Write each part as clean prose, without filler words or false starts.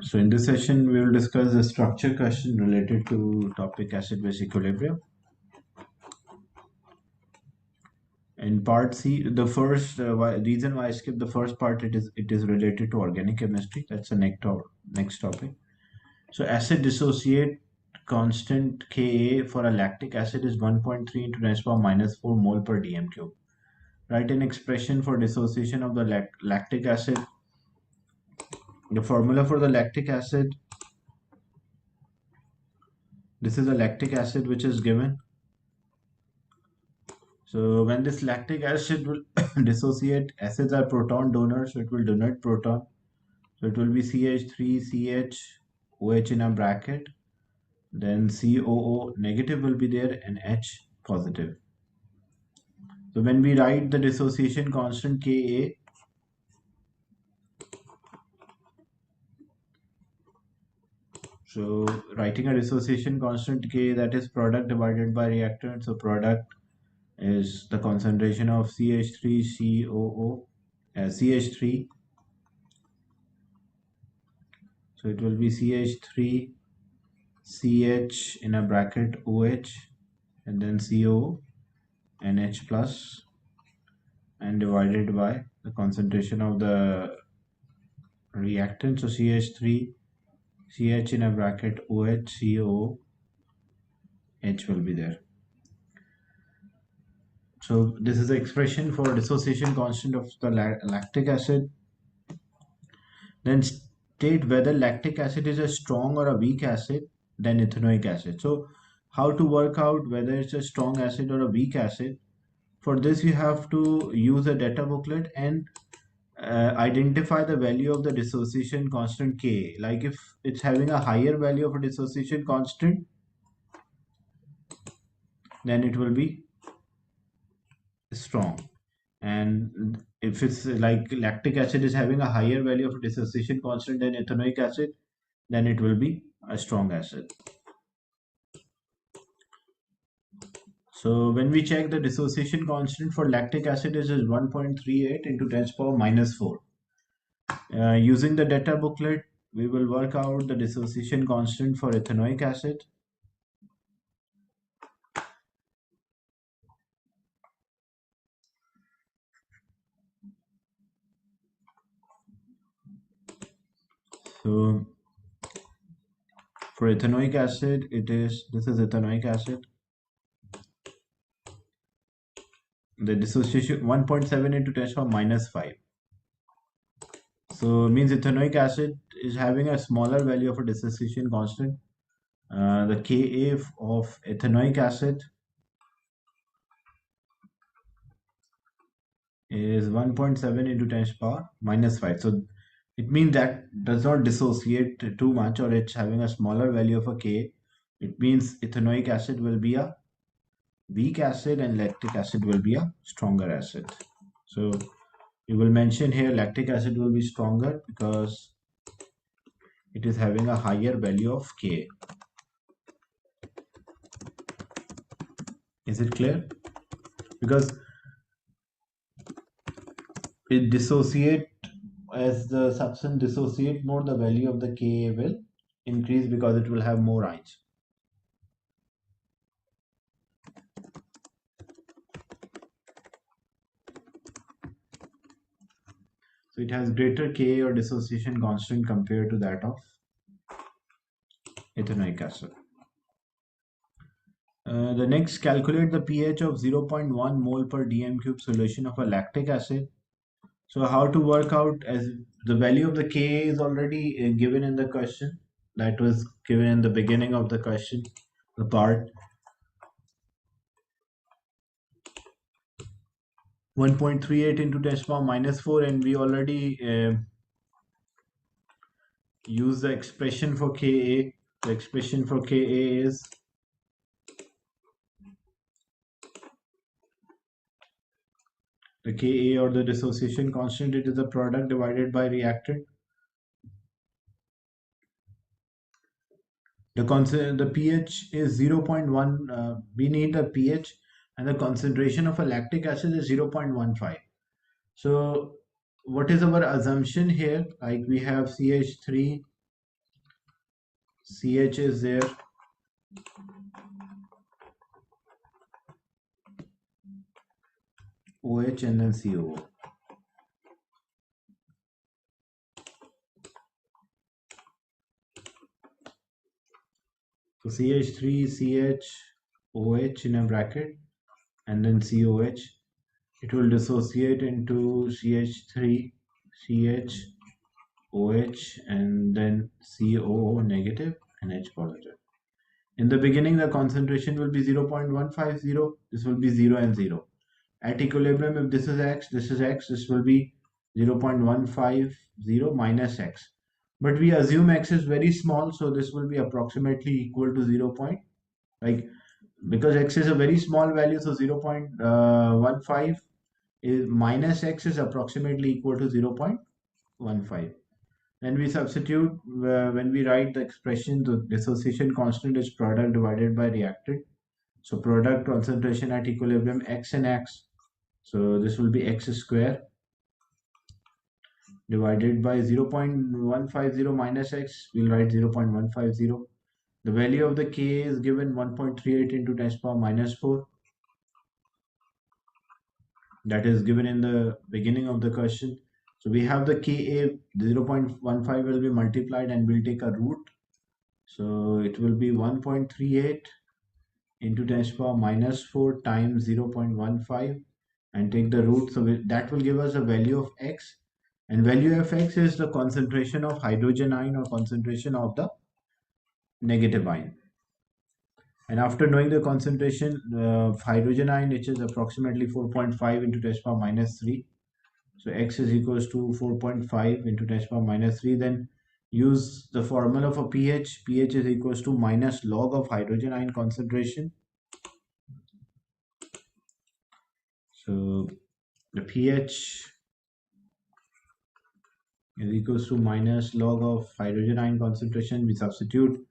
So in this session, we will discuss the structure question related to topic acid-base equilibrium. In part C, the first reason why I skipped the first part, it is related to organic chemistry. That's the next topic. So acid dissociate constant Ka for a lactic acid is 1.3 into 10 to the power minus 4 mole per dm cube. Write an expression for dissociation of the lactic acid. The formula for the lactic acid. This is a lactic acid which is given. So when this lactic acid will dissociate, acids are proton donors, so it will donate proton. So it will be CH3CH OH in a bracket. Then COO negative will be there and H positive. So when we write the dissociation constant Ka, so writing a dissociation constant K, that is product divided by reactant. So product is the concentration of CH3COO, CH3. So it will be CH3CH in a bracket OH and then CO and H plus and divided by the concentration of the reactant. So CH3 CH in a bracket OH CO H will be there. So this is the expression for dissociation constant of the lactic acid. Then state whether lactic acid is a strong or a weak acid than ethanoic acid. So how to work out whether it's a strong acid or a weak acid? For this, you have to use a data booklet and identify the value of the dissociation constant K. Like if it's having a higher value of a dissociation constant, then it will be strong. And if it's like lactic acid is having a higher value of dissociation constant than ethanoic acid, then it will be a strong acid. So when we check the dissociation constant for lactic acid is 1.38 into 10 to the power minus 4. Using the data booklet, we will work out the dissociation constant for ethanoic acid. So for ethanoic acid, this is ethanoic acid. The dissociation 1.7 into 10 to the power minus 5. So means ethanoic acid is having a smaller value of a dissociation constant. The Ka of ethanoic acid is 1.7 into 10 to the power minus 5. So it means that does not dissociate too much, or it's having a smaller value of a K. It means ethanoic acid will be a weak acid and lactic acid will be a stronger acid. So you will mention here lactic acid will be stronger because it is having a higher value of K. Is it clear? Because it dissociate, as the substance dissociate more, the value of the Ka will increase because it will have more ions. So it has greater Ka or dissociation constant compared to that of ethanoic acid. The next, calculate the pH of 0.1 mole per dm cube solution of a lactic acid. So how to work out, as the value of the Ka is already given in the question, that was given in the beginning of the question, the part 1.38 into 10 to the power minus 4, and we already use the expression for Ka. The expression for Ka is the Ka, or the dissociation constant. It is the product divided by reactant. The pH is 0.1. We need the pH, and the concentration of a lactic acid is 0.15. So what is our assumption here? Like we have CH3 CH is there, OH, and then COO. So CH3, CH, OH in a bracket, and then COH. It will dissociate into CH3, CH, OH, and then COO negative and H positive. In the beginning, the concentration will be 0.150. This will be 0 and 0. At equilibrium, if this is X, this will be 0.150 minus X. But we assume X is very small, so this will be approximately equal to 0. Like, because X is a very small value, so 0.15 is minus X is approximately equal to 0.15. Then we substitute when we write the expression, the dissociation constant is product divided by reactant. So product concentration at equilibrium X and X. So this will be X square divided by 0.150 minus X. We'll write 0.150. The value of the K is given 1.38 into 10 to the power minus 4. That is given in the beginning of the question. So we have the Ka, 0.15 will be multiplied and we'll take a root. So it will be 1.38 into 10 to the power minus 4 times 0.15 and take the root. So that will give us a value of X. And value of X is the concentration of hydrogen ion or concentration of the negative ion. And after knowing the concentration of hydrogen ion, which is approximately 4.5 into 10 to the power minus 3. So X is equals to 4.5 into 10 to the power minus 3. Then use the formula for pH. pH is equals to minus log of hydrogen ion concentration. So the pH is equals to minus log of hydrogen ion concentration. We substitute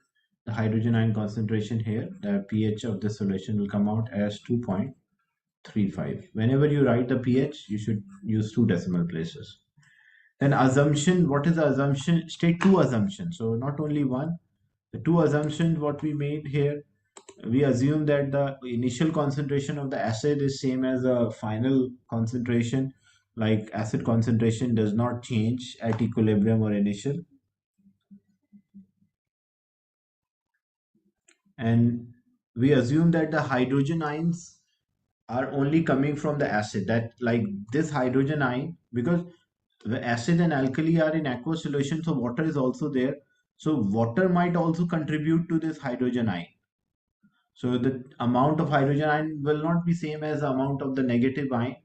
the hydrogen ion concentration here. The pH of the solution will come out as 2.35. Whenever you write the pH, you should use 2 decimal places. Then assumption, what is the assumption? State 2 assumptions. So not only one, the 2 assumptions what we made here. We assume that the initial concentration of the acid is same as the final concentration, like acid concentration does not change at equilibrium or initial. And we assume that the hydrogen ions are only coming from the acid, that like this hydrogen ion, because the acid and alkali are in aqueous solution, so water is also there. So water might also contribute to this hydrogen ion. So the amount of hydrogen ion will not be same as the amount of the negative ion,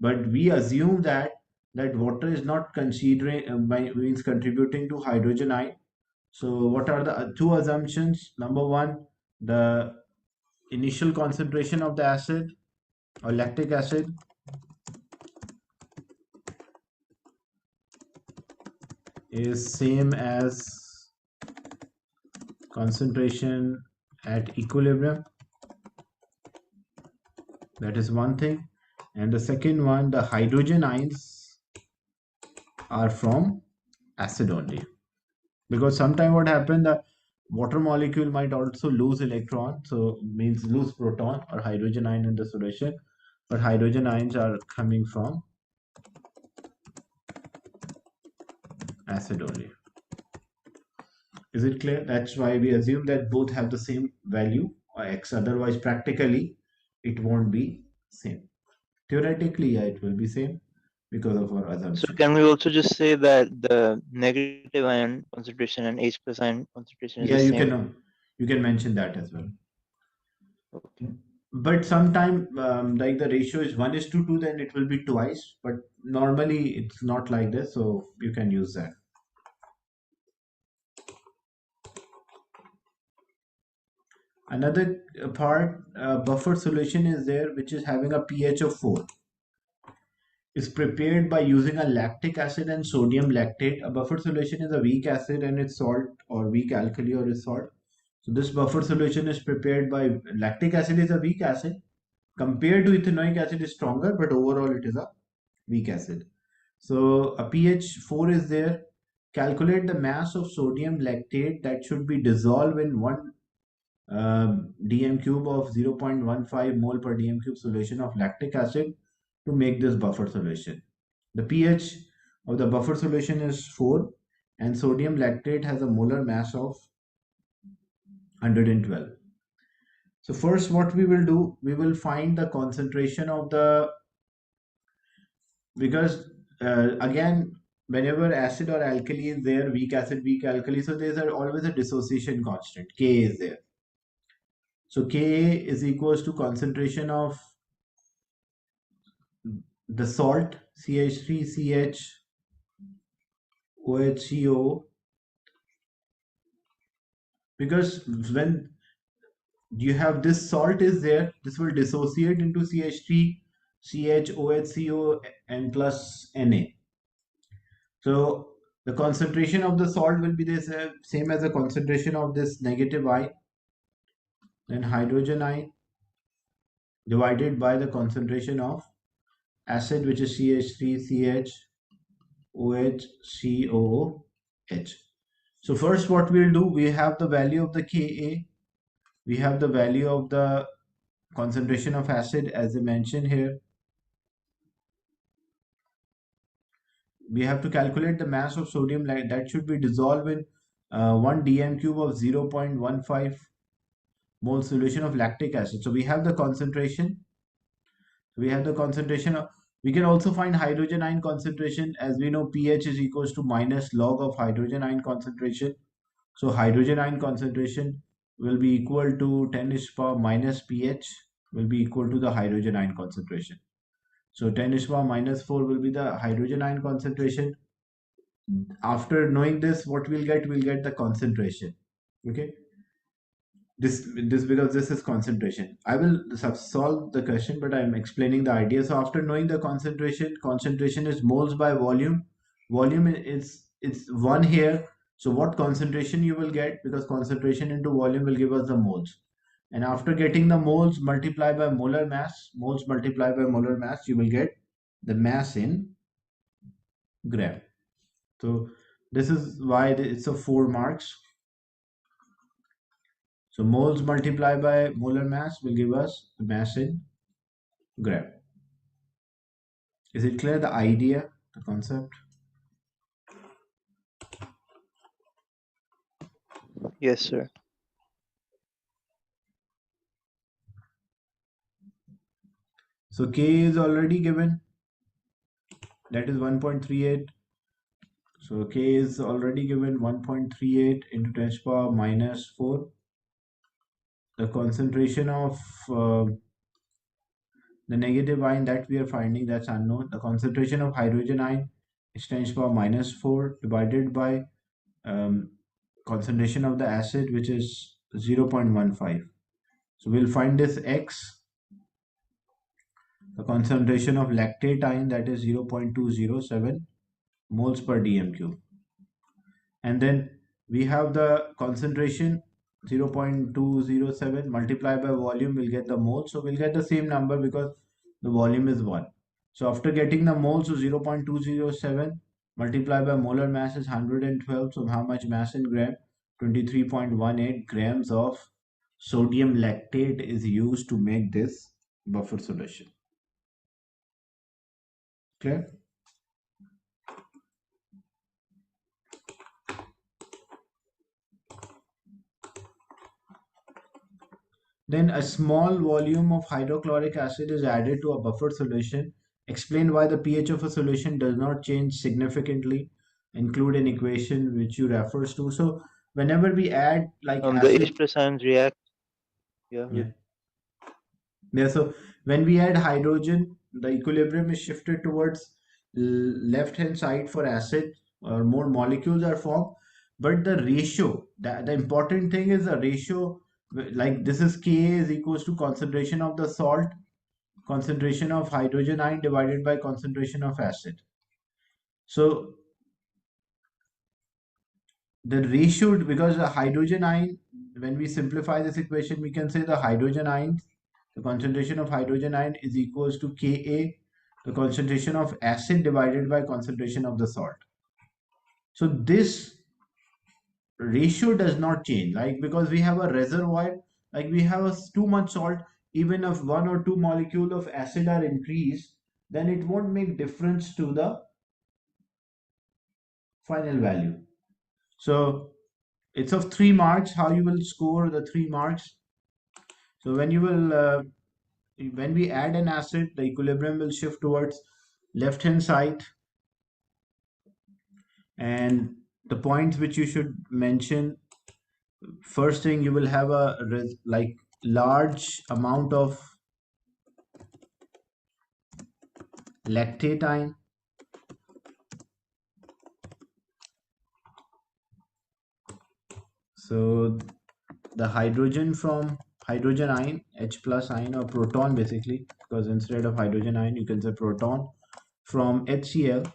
but we assume that water is not considering means contributing to hydrogen ion. So what are the 2 assumptions? Number one, the initial concentration of the acid or lactic acid is same as concentration at equilibrium. That is one thing. And the second one, the hydrogen ions are from acid only. Because sometimes what happens, the water molecule might also lose electron, so means lose proton or hydrogen ion in the solution, but hydrogen ions are coming from acid only. Is it clear? That's why we assume that both have the same value or X, otherwise practically it won't be same. Theoretically, yeah, it will be same because of our assumption. So can we also just say that the negative ion concentration and H plus ion concentration is Yeah, the you same? you can mention that as well. Okay. But sometime like the ratio is 1:2, then it will be twice. But normally it's not like this, so you can use that. Another part, buffer solution is there, which is having a pH of 4. Is prepared by using a lactic acid and sodium lactate. A buffer solution is a weak acid and it's salt, or weak alkali or is salt. So this buffer solution is prepared by lactic acid is a weak acid. Compared to ethanoic acid is stronger, but overall it is a weak acid. So a pH 4 is there. calculate the mass of sodium lactate that should be dissolved in 1 dm cube of 0.15 mole per dm cube solution of lactic acid to make this buffer solution. The pH of the buffer solution is 4 and sodium lactate has a molar mass of 112. So first what we will do, we will find the concentration of the, because again, whenever acid or alkali is there, weak acid, weak alkali, so there's always a dissociation constant, Ka is there. So Ka is equals to concentration of the salt CH3CH OHCO, because when you have this salt is there, this will dissociate into CH3CHOHCO and plus Na. So the concentration of the salt will be the same as the concentration of this negative ion, then hydrogen ion divided by the concentration of acid, which is CH3CHOHCOOH. So first what we'll do, we have the value of the Ka, we have the value of the concentration of acid as I mentioned here. We have to calculate the mass of sodium that should be dissolved in 1 dm cube of 0.15 mole solution of lactic acid. So we have the concentration. We can also find hydrogen ion concentration. As we know, pH is equals to minus log of hydrogen ion concentration. So hydrogen ion concentration will be equal to 10 is power minus pH will be equal to the hydrogen ion concentration. So 10 is power minus 4 will be the hydrogen ion concentration. After knowing this, what we'll get the concentration. Okay. This because this is concentration. I will solve the question, but I'm explaining the idea. So after knowing the concentration is moles by volume. Volume is it's 1 here. So what concentration you will get, because concentration into volume will give us the moles. And after getting the moles multiply by molar mass, you will get the mass in gram. So this is why it's a 4 marks. So moles multiplied by molar mass will give us the mass in gram. Is it clear, the idea, the concept? Yes, sir. So K is already given, that is 1.38. So K is already given 1.38 into 10 to the power minus 4. The concentration of the negative ion that we are finding, that's unknown. The concentration of hydrogen ion is 10 to the power minus 4 divided by concentration of the acid, which is 0.15. So we'll find this X, the concentration of lactate ion, that is 0.207 moles per dm cube. And then we have the concentration 0.207 multiplied by volume, we'll get the moles. So we'll get the same number because the volume is 1. So after getting the moles, so 0.207 multiplied by molar mass is 112. So how much mass in gram? 23.18 grams of sodium lactate is used to make this buffer solution. Clear? Then a small volume of hydrochloric acid is added to a buffer solution. Explain why the pH of a solution does not change significantly. Include an equation which you refers to. So whenever we add like The acid, H plus ions react. Yeah. yeah, yeah. So when we add hydrogen, the equilibrium is shifted towards left hand side for acid, or more molecules are formed. But the ratio, the important thing is the ratio. Like this is Ka is equals to concentration of the salt, concentration of hydrogen ion divided by concentration of acid. So the ratio, because the hydrogen ion, when we simplify this equation, we can say the hydrogen ion, the concentration of hydrogen ion is equals to Ka, the concentration of acid divided by concentration of the salt. So this ratio does not change, like because we have a reservoir, like we have too much salt, even if one or two molecule of acid are increased, then it won't make difference to the final value. So it's of 3 marks. How you will score the 3 marks? So when we add an acid, the equilibrium will shift towards left hand side, and the points which you should mention: first thing, you will have a like large amount of lactate ion. So the hydrogen from hydrogen ion, H plus ion, or proton basically, because instead of hydrogen ion you can say proton, from HCl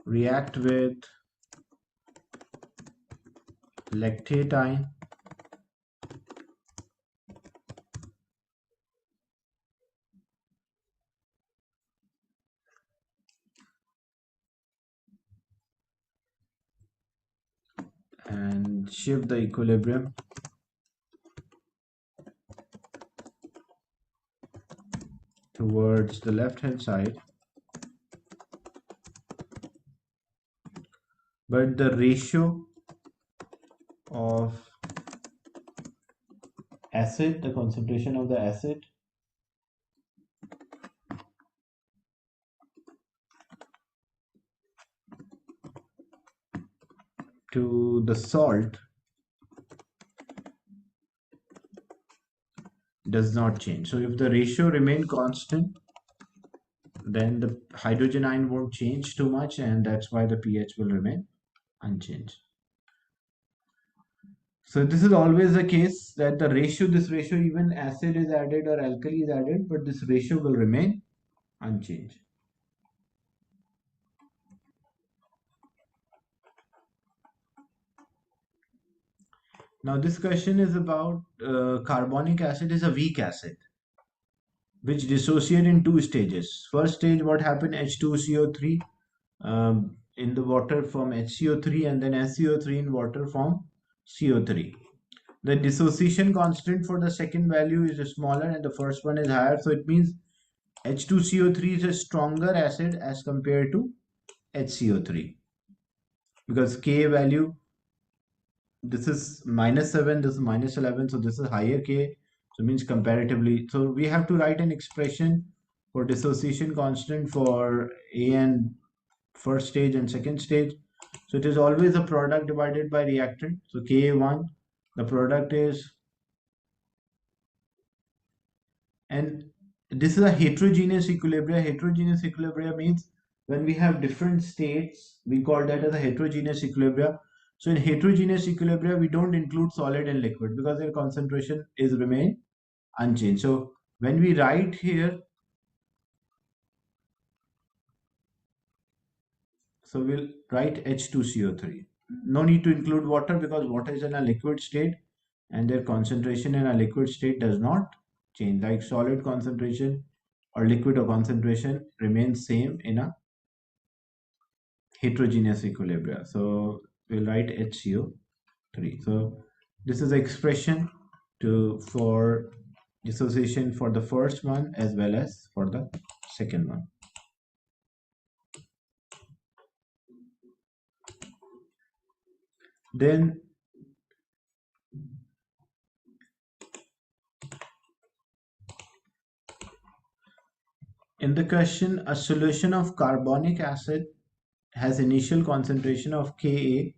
react with lactate ion and shift the equilibrium towards the left hand side, but the ratio of acid, the concentration of the acid to the salt does not change. So if the ratio remain constant, then the hydrogen ion won't change too much, and that's why the pH will remain unchanged. So this is always the case, that this ratio, even acid is added or alkali is added, but this ratio will remain unchanged. Now this question is about carbonic acid is a weak acid which dissociate in two stages. First stage, what happened? H2CO3 in the water from HCO3, and then SCO3 in water from CO3. The dissociation constant for the second value is smaller and the first one is higher. So it means H2CO3 is a stronger acid as compared to HCO3, because Ka value, this is -7, this is -11, so this is higher K, so means comparatively. So we have to write an expression for dissociation constant for A and first stage and second stage. So it is always a product divided by reactant. So Ka1, the product is, and this is a heterogeneous equilibria. Heterogeneous equilibria means when we have different states, we call that as a heterogeneous equilibria. So in heterogeneous equilibria, we don't include solid and liquid because their concentration is remain unchanged. So when we write here, so we'll write H2CO3. No need to include water because water is in a liquid state and their concentration in a liquid state does not change. Like solid concentration or liquid or concentration remains same in a heterogeneous equilibria. So we'll write HCO3. So this is the expression for dissociation for the first one as well as for the second one. Then in the question, a solution of carbonic acid has initial concentration of Ka.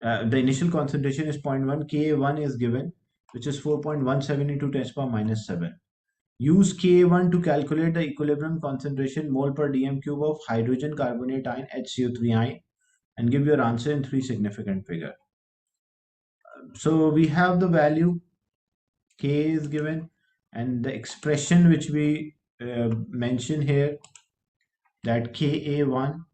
The initial concentration is 0.1. Ka1 is given, which is 4.17 into 10 to the power -7. Use Ka1 to calculate the equilibrium concentration mole per dm cube of hydrogen carbonate ion HCO3 ion and give your answer in 3 significant figure. So we have the value K is given and the expression which we mention here, that Ka1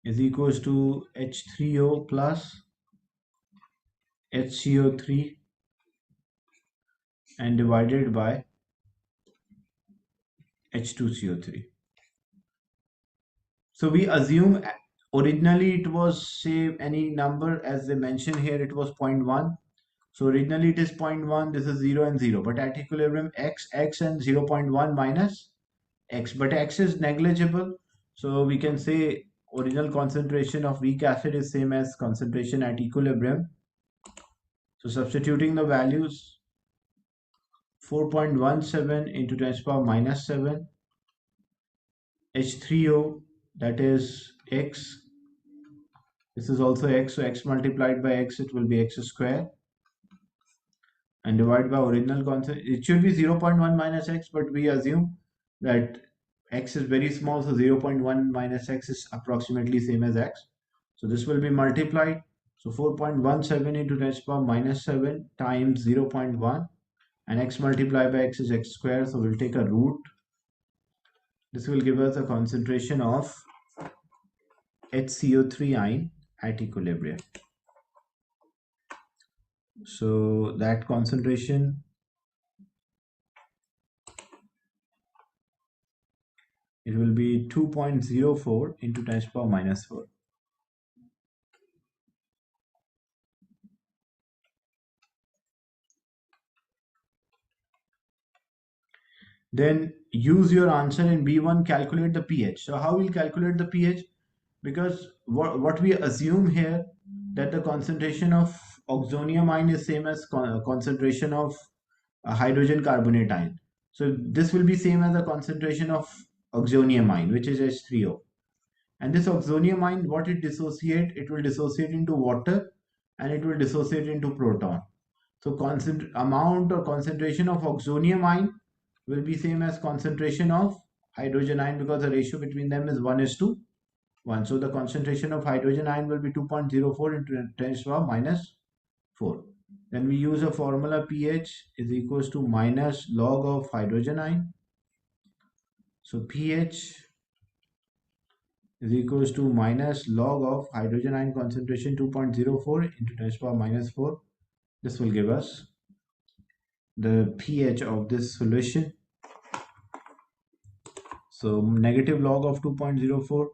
is equals to H3O plus HCO3 and divided by H2CO3. So we assume originally it was, say, any number, as they mention here, it was zero point 0.1. So originally it is 0.1, this is 0 and 0, but at equilibrium x and 0.1 minus x, but x is negligible. So we can say original concentration of weak acid is same as concentration at equilibrium. So substituting the values, 4.17 into 10 to the power minus 7, H3O, that is x, this is also x, so x multiplied by x, it will be x square, and divide by original constant. It should be 0.1 minus x, but we assume that x is very small, so 0.1 minus x is approximately same as x. So this will be multiplied. So 4.17 into 10 to the power minus 7 times 0.1, and x multiplied by x is x square, so we'll take a root. This will give us a concentration of HCO3 ion at equilibrium. So that concentration, it will be 2.04 into 10 to the power minus 4. Then use your answer in B1, calculate the pH. So how we'll calculate the pH? Because what we assume here, that the concentration of oxonium ion is same as concentration of hydrogen carbonate ion. So this will be same as the concentration of oxonium ion, which is H3O. And this oxonium ion, what it dissociate? It will dissociate into water, and it will dissociate into proton. So amount or concentration of oxonium ion will be same as concentration of hydrogen ion, because the ratio between them is 1:1. So the concentration of hydrogen ion will be 2.04 into 10 to the power minus 4. Then we use a formula, pH is equals to minus log of hydrogen ion. So pH is equals to minus log of hydrogen ion concentration 2.04 into 10 to the power minus 4. This will give us the pH of this solution. So negative log of 2.04,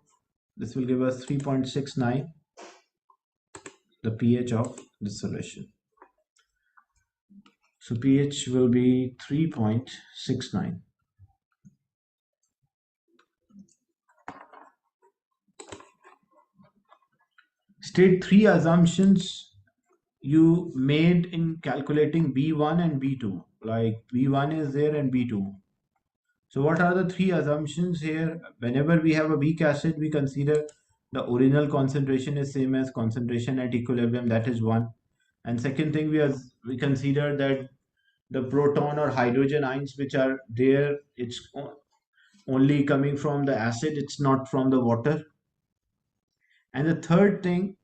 this will give us 3.69, the pH of this solution. So pH will be 3.69. State 3 assumptions you made in calculating B1 and B2. Like B1 is there and B2. So what are the 3 assumptions here? Whenever we have a weak acid, we consider the original concentration is same as concentration at equilibrium. That is one. And second thing, we consider that the proton or hydrogen ions which are there, it's only coming from the acid, it's not from the water. And the third thing,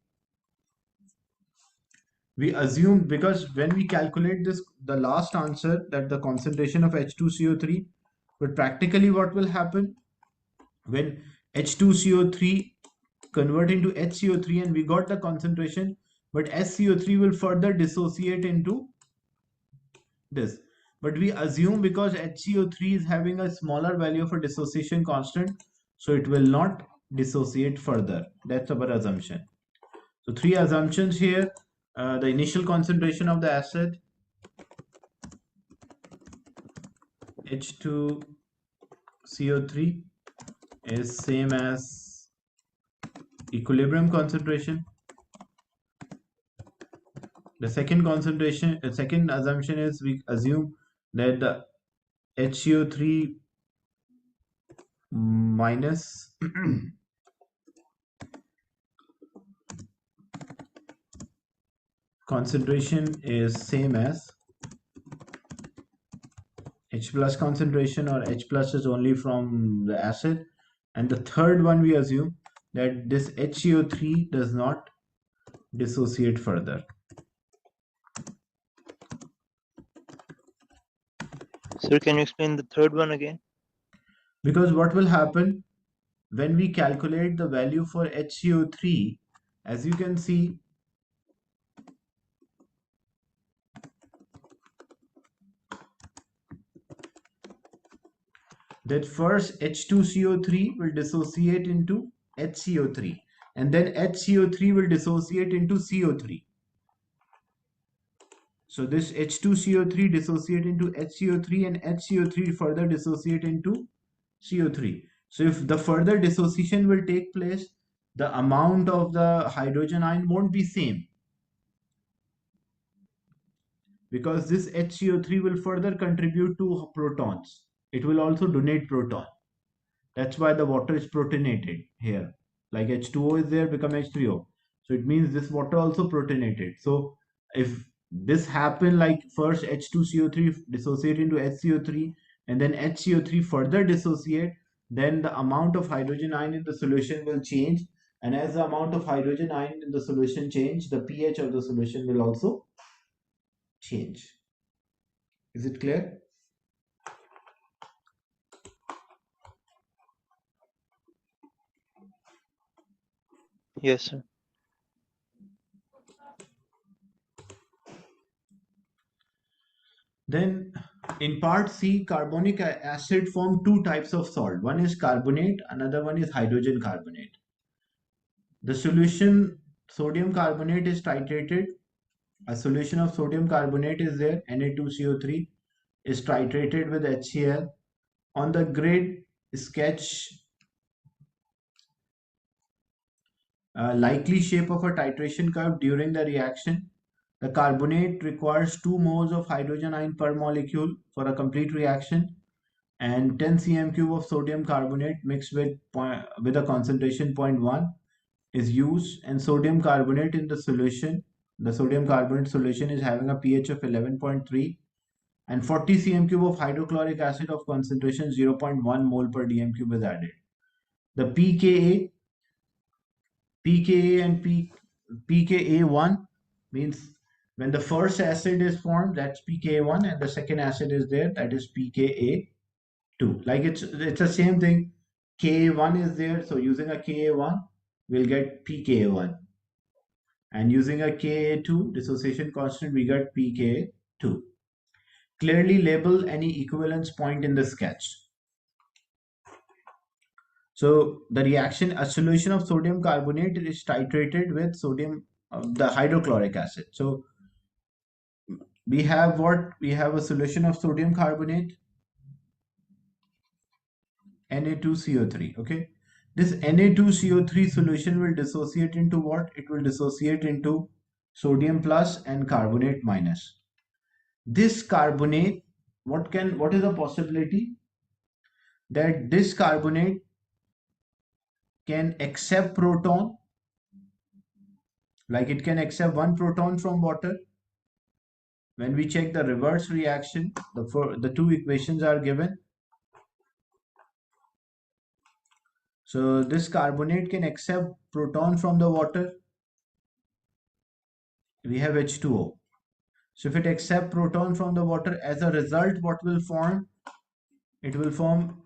we assume, because when we calculate this, the last answer, that the concentration of H2CO3, but practically what will happen when H2CO3 convert into HCO3 and we got the concentration, but SCO3 will further dissociate into this. But we assume because HCO3 is having a smaller value for dissociation constant, so it will not dissociate further. That's our assumption. So 3 assumptions here. The initial concentration of the acid, H2CO3, is same as equilibrium concentration. The second assumption is we assume that the HCO3 minus concentration is same as H plus concentration, or H plus is only from the acid. And the third one, we assume that this HCO3 does not dissociate further. Sir, can you explain the third one again? Because what will happen when we calculate the value for HCO3, as you can see, that first H2CO3 will dissociate into HCO3, and then HCO3 will dissociate into CO3. So this H2CO3 dissociate into HCO3, and HCO3 further dissociate into CO3. So if the further dissociation will take place, the amount of the hydrogen ion won't be same, because this HCO3 will further contribute to protons. It will also donate proton. That's why the water is protonated here. Like H2O is there, become H3O. So it means this water also protonated. So if this happen, like first H2CO3 dissociate into HCO3, and then HCO3 further dissociate, then the amount of hydrogen ion in the solution will change. And as the amount of hydrogen ion in the solution change, the pH of the solution will also change. Is it clear? Yes, sir. Then in part C, carbonic acid form two types of salt. One is carbonate, another one is hydrogen carbonate. The solution sodium carbonate is titrated. A solution of sodium carbonate is there, Na2CO3 is titrated with HCl. On the grid sketch likely shape of a titration curve during the reaction. The carbonate requires 2 moles of hydrogen ion per molecule for a complete reaction, and 10 cm cube of sodium carbonate mixed with a concentration 0.1 is used, and sodium carbonate in the solution. The sodium carbonate solution is having a pH of 11.3, and 40 cm cube of hydrochloric acid of concentration 0.1 mole per dm cube is added. The pKa and pKa1 means when the first acid is formed, that's pKa1, and the second acid is there, that is pKa2. Like it's the same thing. Ka1 is there, so using a Ka1, we'll get pKa1, and using a Ka2 dissociation constant, we get pKa2. Clearly label any equivalence point in the sketch. So the reaction, a solution of sodium carbonate is titrated with sodium, the hydrochloric acid. So we have what? We have a solution of sodium carbonate, Na2CO3. Okay. This Na2CO3 solution will dissociate into what? It will dissociate into sodium plus and carbonate minus. This carbonate, what is the possibility that this carbonate can accept proton, like it can accept one proton from water. When we check the reverse reaction, the two equations are given. So this carbonate can accept proton from the water. We have H2O. So if it accepts proton from the water, as a result, what will form? It will form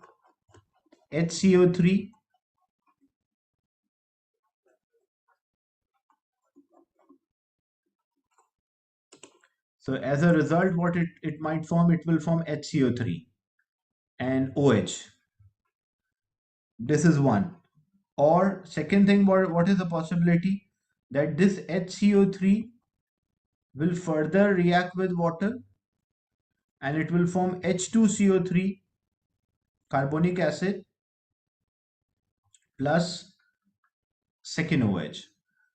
HCO3. So as a result, what it might form? It will form HCO3 and OH. This is one. Or second thing, what is the possibility? That this HCO3 will further react with water, and it will form H2CO3 carbonic acid plus second OH.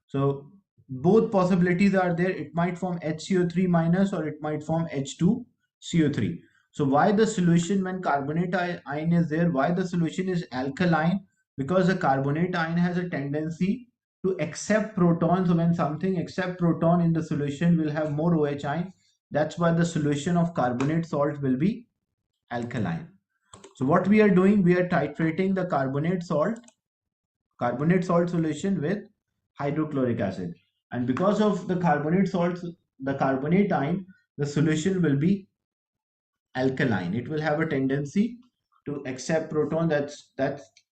So both possibilities are there. It might form HCO3 minus, or it might form H2CO3. So why the solution, when carbonate ion is there, why the solution is alkaline? Because the carbonate ion has a tendency to accept protons. So when something accept proton in the solution, will have more OH ion. That's why the solution of carbonate salt will be alkaline. So what we are doing, we are titrating the carbonate salt solution with hydrochloric acid, and because of the carbonate salts, the carbonate ion, the solution will be alkaline. It will have a tendency to accept proton, that's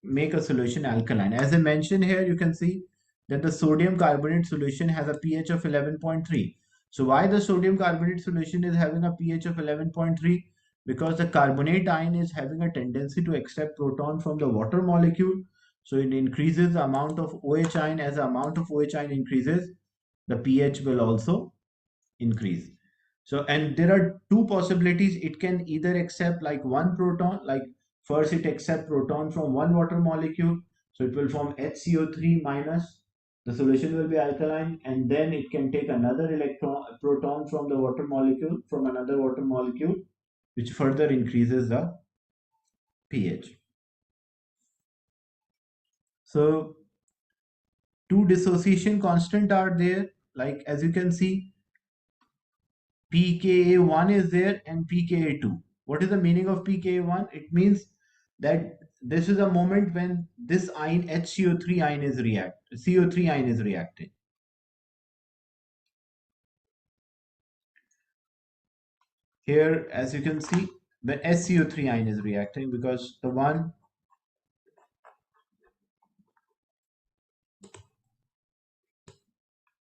make a solution alkaline. As I mentioned here, you can see that the sodium carbonate solution has a pH of 11.3. So why the sodium carbonate solution is having a pH of 11.3? because the carbonate ion is having a tendency to accept proton from the water molecule. So it increases the amount of OH ion. As the amount of OH ion increases, the pH will also increase. So, and there are two possibilities. It can either accept like one proton, like first it accept proton from one water molecule. So it will form HCO3 minus. The solution will be alkaline, and then it can take another proton from the water molecule, from another water molecule, which further increases the pH. So two dissociation constant are there, like as you can see, pKa1 is there and pKa2. What is the meaning of pKa1? It means that this is a moment when this ion HCO3 ion is CO3 ion is reacting. Here, as you can see, the SCO3 ion is reacting because the one,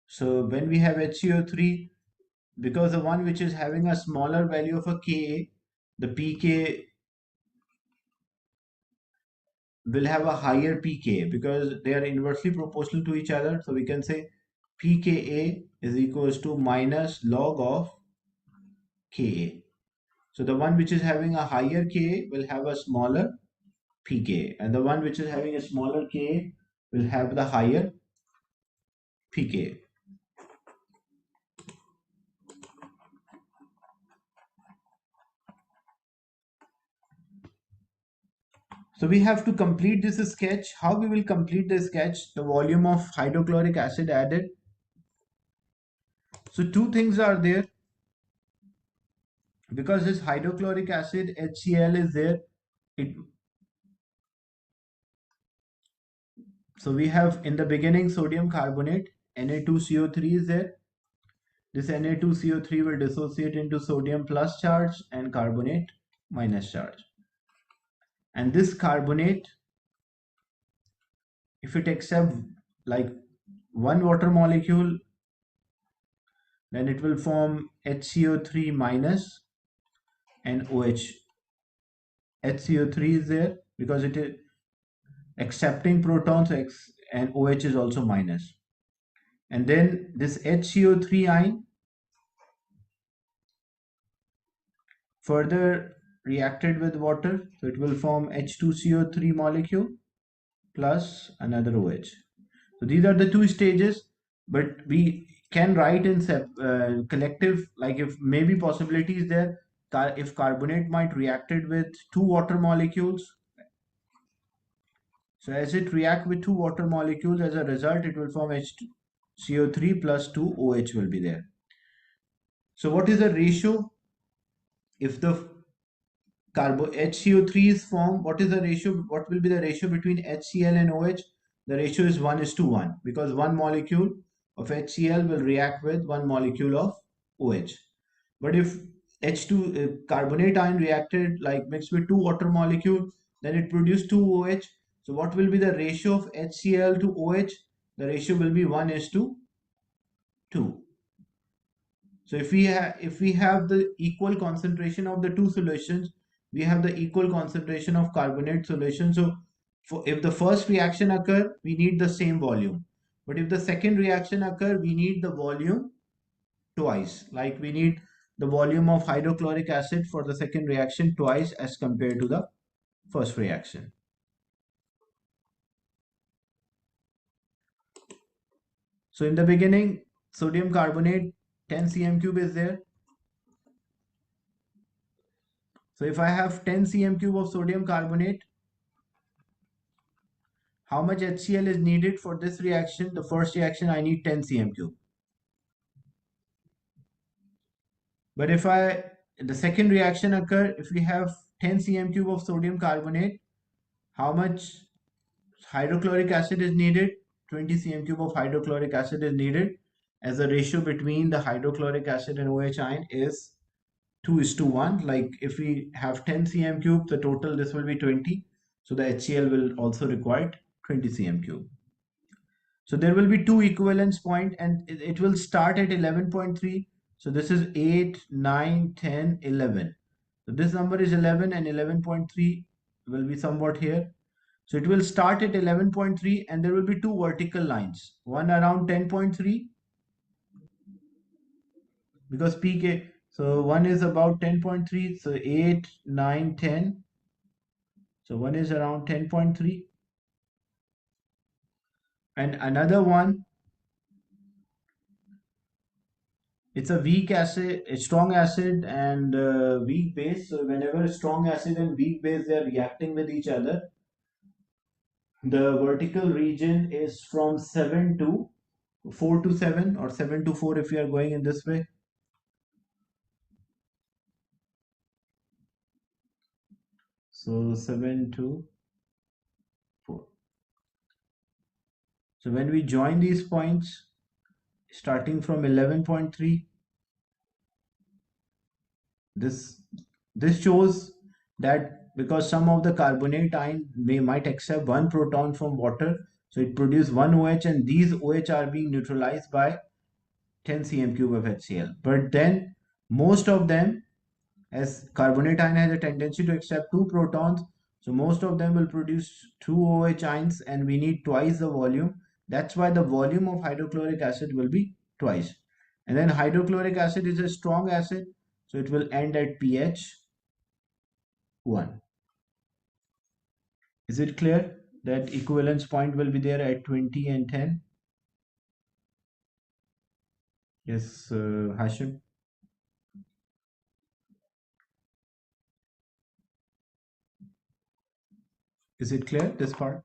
so when we have HCO3, because the one which is having a smaller value of a Ka, the pK will have a higher pKa because they are inversely proportional to each other. So we can say pKa is equals to minus log of Ka. So the one which is having a higher Ka will have a smaller pKa, and the one which is having a smaller Ka will have the higher pKa. So we have to complete this sketch. How we will complete the sketch? The volume of hydrochloric acid added. So two things are there. Because this hydrochloric acid HCl is there, it, so we have in the beginning sodium carbonate, Na2CO3 is there. This Na2CO3 will dissociate into sodium plus charge and carbonate minus charge. And this carbonate, if it accepts like one water molecule, then it will form HCO3 minus and OH. HCO3 is there because it is accepting protons, and OH is also minus. And then this HCO3 ion further reacted with water, so it will form H2CO3 molecule plus another OH. So these are the two stages, but we can write in collective, like if maybe possibilities there, if carbonate might reacted with two water molecules. So as it react with two water molecules, as a result, it will form HCO3 plus 2 OH will be there. So what is the ratio? If the HCO3 is formed, what is the ratio? What will be the ratio between HCl and OH? The ratio is 1:1 because one molecule of HCl will react with one molecule of OH. But if H2 carbonate ion reacted like mixed with two water molecules, then it produced two OH. So what will be the ratio of HCl to OH? The ratio will be 1:2. So if we have the equal concentration of the two solutions, we have the equal concentration of carbonate solution. So if the first reaction occur, we need the same volume. But if the second reaction occur, we need the volume twice. Like we need the volume of hydrochloric acid for the second reaction twice as compared to the first reaction. So in the beginning, sodium carbonate 10 cm cube is there. So if I have 10 cm cube of sodium carbonate, how much HCl is needed for this reaction? The first reaction, I need 10 cm cube. But if the second reaction occur, if we have 10 cm cube of sodium carbonate, how much hydrochloric acid is needed? 20 cm cube of hydrochloric acid is needed, as the ratio between the hydrochloric acid and OH ion is 2:1. Like if we have 10 cm cube, the total this will be 20. So the HCl will also require 20 cm cube. So there will be two equivalence point and it will start at 11.3. So this is 8, 9, 10, 11. So this number is 11 and 11.3 will be somewhat here. So it will start at 11.3 and there will be two vertical lines, one around 10.3 because PK, so one is about 10.3, so 8, 9, 10. So one is around 10.3 and another one, it's a weak acid, a strong acid and weak base. So whenever strong acid and weak base, they are reacting with each other, the vertical region is from 7 to 4 to 7 or 7 to 4 if you are going in this way. So 7 to 4. So when we join these points, starting from 11.3, this this shows that because some of the carbonate ion might accept one proton from water, so it produces one OH and these OH are being neutralized by 10 cm cube of HCl. But then most of them, as carbonate ion has a tendency to accept two protons, so most of them will produce two OH ions and we need twice the volume. That's why the volume of hydrochloric acid will be twice. And then hydrochloric acid is a strong acid, so it will end at pH 1. Is it clear that equivalence point will be there at 20 and 10? Yes, Hashim. Is it clear, this part?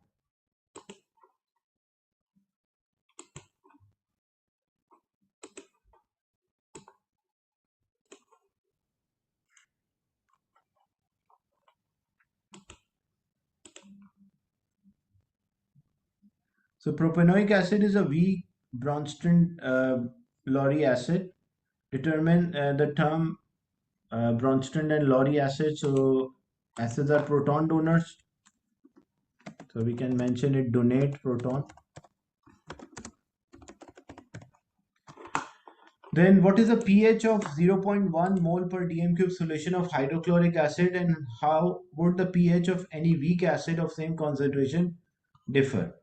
So propanoic acid is a weak Bronsted Lowry acid. Determine the term Bronsted and Lowry acid. So acids are proton donors. So we can mention it donate proton. Then what is the pH of 0.1 mole per dm cube solution of hydrochloric acid and how would the pH of any weak acid of same concentration differ?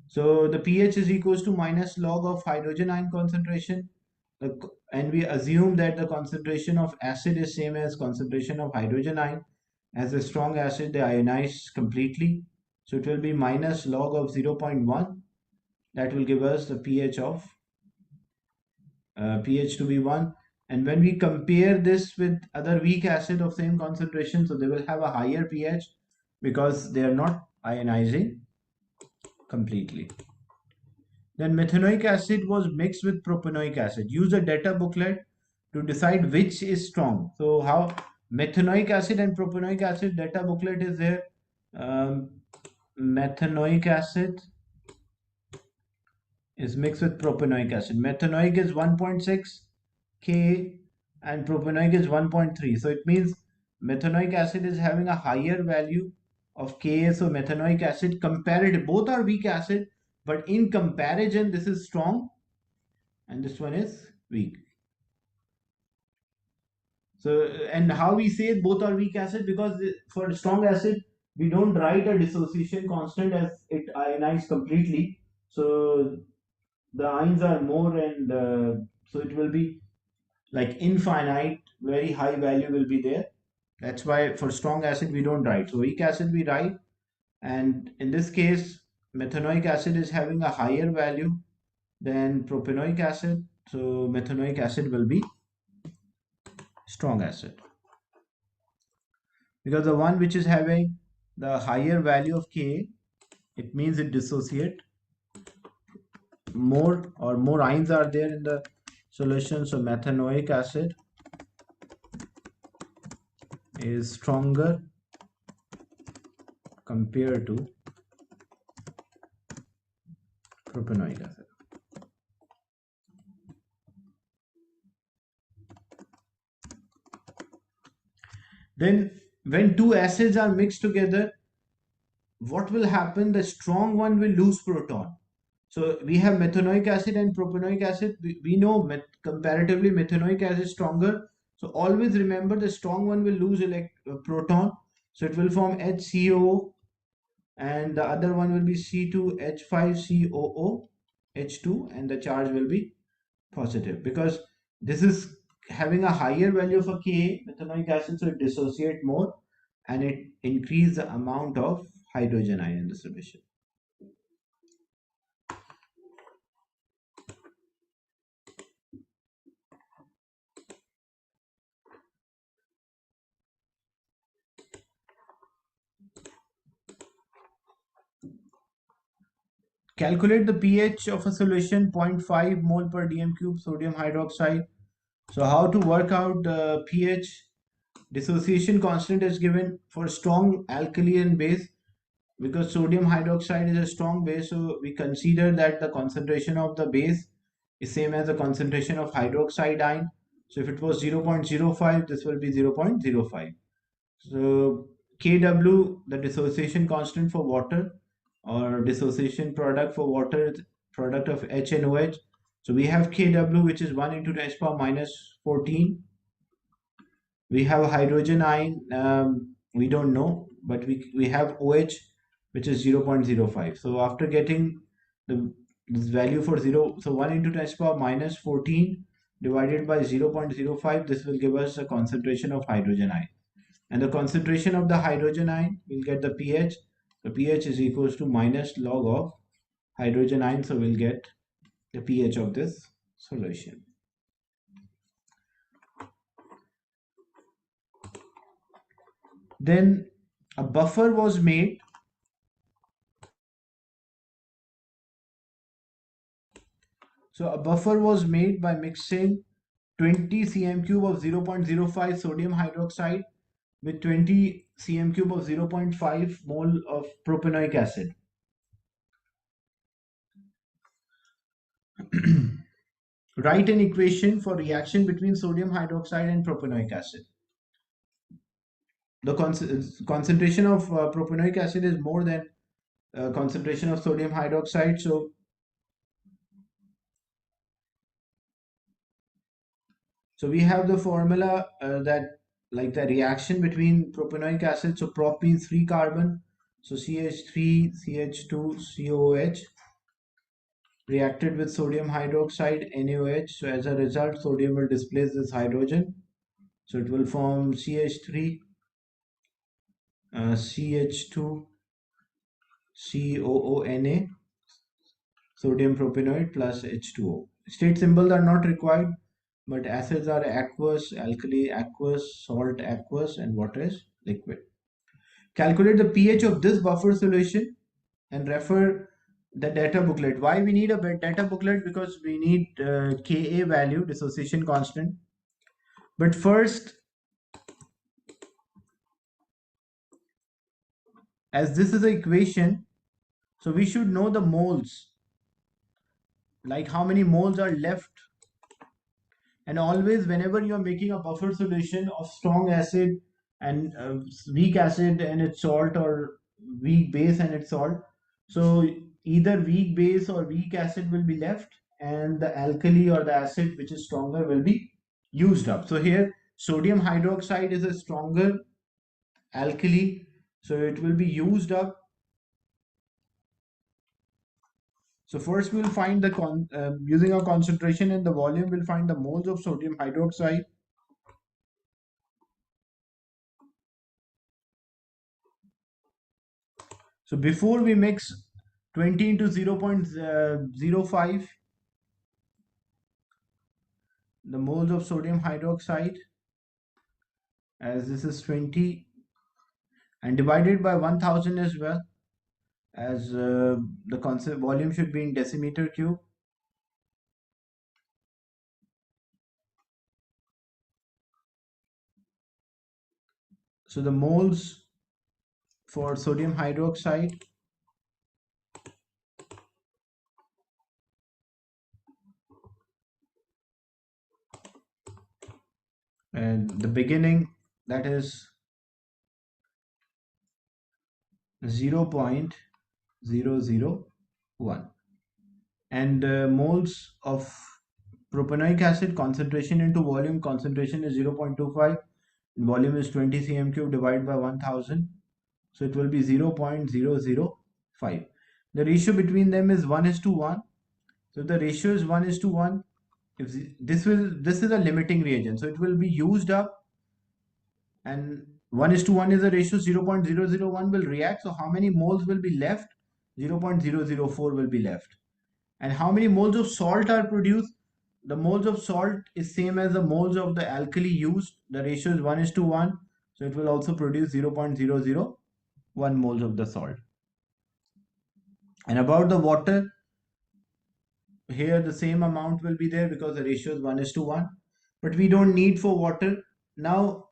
So the pH is equals to minus log of hydrogen ion concentration, and we assume that the concentration of acid is same as concentration of hydrogen ion. As a strong acid, they ionize completely. So it will be minus log of 0.1. That will give us the pH of pH to be 1. And when we compare this with other weak acid of same concentration, so they will have a higher pH because they are not ionizing completely. Then methanoic acid was mixed with propanoic acid. Use a data booklet to decide which is strong. So how methanoic acid and propanoic acid data booklet is there. Methanoic acid is mixed with propanoic acid. Methanoic is 1.6 Ka and propanoic is 1.3. So it means methanoic acid is having a higher value of Ka. So methanoic acid comparative, both are weak acid, but in comparison, this is strong and this one is weak. So, and how we say both are weak acid, because for strong acid, we don't write a dissociation constant as it ionizes completely. So the ions are more and so it will be like infinite, very high value will be there. That's why for strong acid, we don't write. So weak acid, we write. And in this case, methanoic acid is having a higher value than propanoic acid. So methanoic acid will be strong acid. Because the one which is having the higher value of Ka, it means it dissociate more or more ions are there in the solution. So methanoic acid is stronger compared to propanoic acid. Then when two acids are mixed together, what will happen? The strong one will lose proton. So we have methanoic acid and propanoic acid. We know comparatively methanoic acid is stronger. So always remember the strong one will lose proton. So it will form HCO, and the other one will be C2H5COO H2, and the charge will be positive because this is having a higher value for Ka methanoic acid, so it dissociate more and it increase the amount of hydrogen ion in the solution. Calculate the pH of a solution 0.5 mole per dm cube sodium hydroxide. So how to work out the pH? Dissociation constant is given for strong alkaline base because sodium hydroxide is a strong base, so we consider that the concentration of the base is same as the concentration of hydroxide ion. So if it was 0.05, this will be 0.05. So Kw, the dissociation constant for water or dissociation product for water, product of H and OH. So we have Kw, which is 1 into 10 power minus 14. We have hydrogen ion, we don't know, but we have OH, which is 0.05. So after getting this value for 0, so 1 into 10 power minus 14 divided by 0.05, this will give us a concentration of hydrogen ion. And the concentration of the hydrogen ion, we'll get the pH. The pH is equals to minus log of hydrogen ion, so we'll get the pH of this solution. Then a buffer was made. So a buffer was made by mixing 20 cm cube of 0.05 sodium hydroxide with 20 cm cube of 0.5 mole of propanoic acid. Write an equation for reaction between sodium hydroxide and propanoic acid. The concentration of propanoic acid is more than concentration of sodium hydroxide. So we have the formula that like the reaction between propanoic acid. So prop means 3 carbon. So CH3, CH2, COOH reacted with sodium hydroxide, NaOH. So as a result, sodium will displace this hydrogen. So it will form CH3, CH2, COONA, sodium propanoid plus H2O. State symbols are not required, but acids are aqueous, alkali aqueous, salt aqueous, and water is liquid. Calculate the pH of this buffer solution and refer the data booklet. Why we need a data booklet? Because we need Ka value, dissociation constant. But first, as this is an equation, so we should know the moles, like how many moles are left. And always, whenever you are making a buffer solution of strong acid and weak acid and its salt, or weak base and its salt, so either weak base or weak acid will be left, and the alkali or the acid which is stronger will be used up. So here, sodium hydroxide is a stronger alkali, so it will be used up. So first we'll find the using a concentration and the volume, we'll find the moles of sodium hydroxide. So before we mix 20 into 0.05, the moles of sodium hydroxide, as this is 20, and divided by 1000 as well, as the concept volume should be in decimeter cube. So the moles for sodium hydroxide, and the beginning, that is 0.001, and moles of Propanoic acid concentration into volume, concentration is 0.25, volume is 20 cm cube divided by 1000, so it will be 0.005. The ratio between them is 1 is to 1. So the ratio is 1 is to 1. If this is a limiting reagent, so it will be used up, and 1 is to 1 is the ratio. 0.001 will react, so how many moles will be left? 0.004 will be left. And how many moles of salt are produced? The moles of salt is same as the moles of the alkali used. The ratio is 1 is to 1, so it will also produce 0.001 moles of the salt. And about the water, here the same amount will be there because the ratio is 1 is to 1, but we don't need for water. Now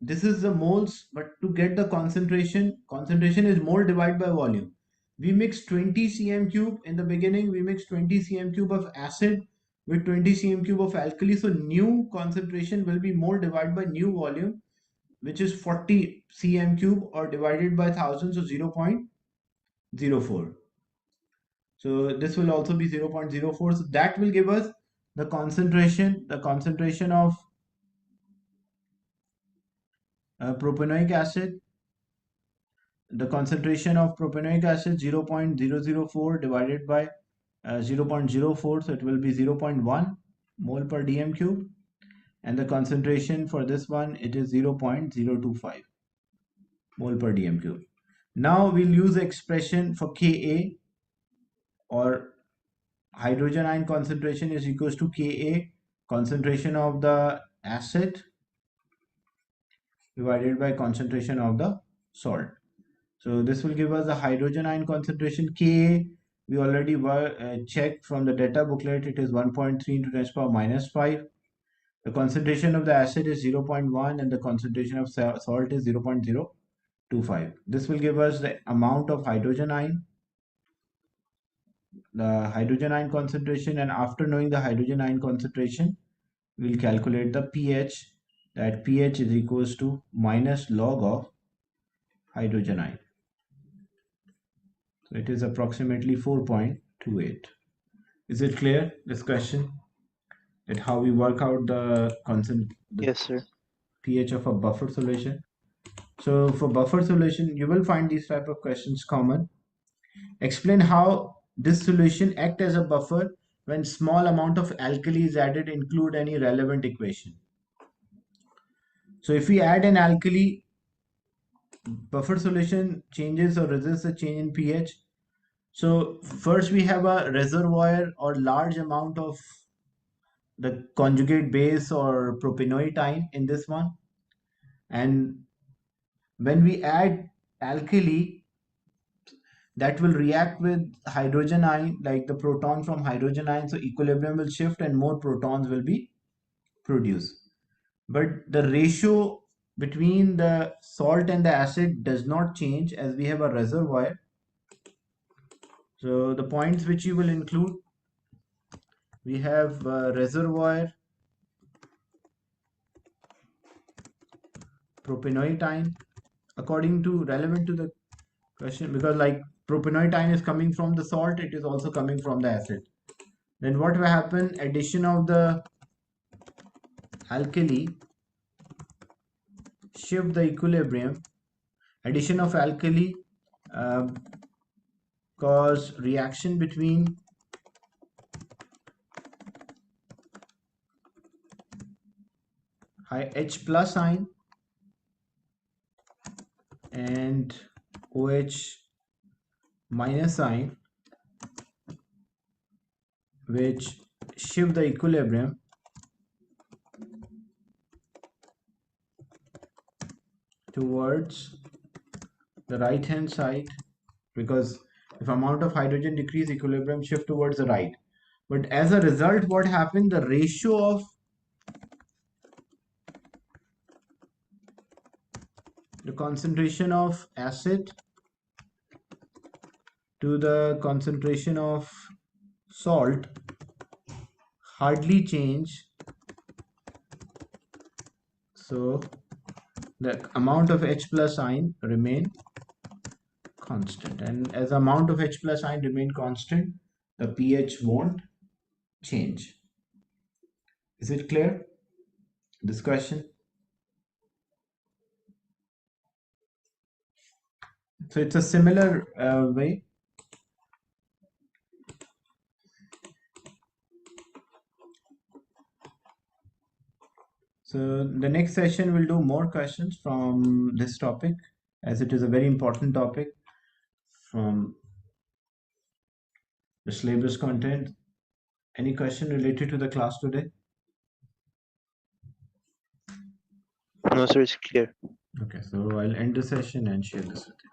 this is the moles, but to get the concentration is mole divided by volume. We mix 20 cm cube in the beginning, we mix 20 cm cube of acid with 20 cm cube of alkali, so new concentration will be mole divided by new volume, which is 40 cm cube, or divided by 1000, so 0.04. So this will also be 0.04, so that will give us the concentration of propanoic acid. The concentration of propanoic acid 0.004 divided by 0.04, so it will be 0.1 mole per dm cube, and the concentration for this one, it is 0.025 mole per dm cube. Now we'll use the expression for Ka, or hydrogen ion concentration is equals to Ka, concentration of the acid divided by concentration of the salt. So this will give us the hydrogen ion concentration. Ka, we already checked from the data booklet, it is 1.3 into 10 power minus 5. The concentration of the acid is 0.1 and the concentration of salt is 0.025. This will give us the amount of hydrogen ion, the hydrogen ion concentration, and after knowing the hydrogen ion concentration, we'll calculate the pH. That pH is equals to minus log of hydrogen ion. So it is approximately 4.28. Is it clear, this question? That how we work out the Yes, sir. pH of a buffer solution? So for buffer solution, you will find these type of questions common. Explain how this solution act as a buffer when small amount of alkali is added, include any relevant equation. So if we add an alkali, buffer solution changes or resists a change in pH. So first we have a reservoir or large amount of the conjugate base or propanoid ion in this one, and when we add alkali, that will react with hydrogen ion, like the proton from hydrogen ion, so equilibrium will shift and more protons will be produced. But the ratio between the salt and the acid does not change, as we have a reservoir. So the points which you will include, we have reservoir, propanoid ion, according to relevant to the question, because like propanoid ion is coming from the salt, it is also coming from the acid. Then what will happen? Addition of the alkali shift the equilibrium. Addition of alkali cause reaction between H plus ion and OH minus ion, which shift the equilibrium towards the right hand side, because if amount of hydrogen decrease, equilibrium shift towards the right. But as a result, what happened? The ratio of the concentration of acid to the concentration of salt hardly change. So the amount of H plus ion remain constant, and as amount of H plus ion remain constant, the pH won't change. Is it clear, this question? So it's a similar way. So the next session will do more questions from this topic, as it is a very important topic from the syllabus content. Any question related to the class today? No, sir, it's clear. Okay, so I'll end the session and share this with you.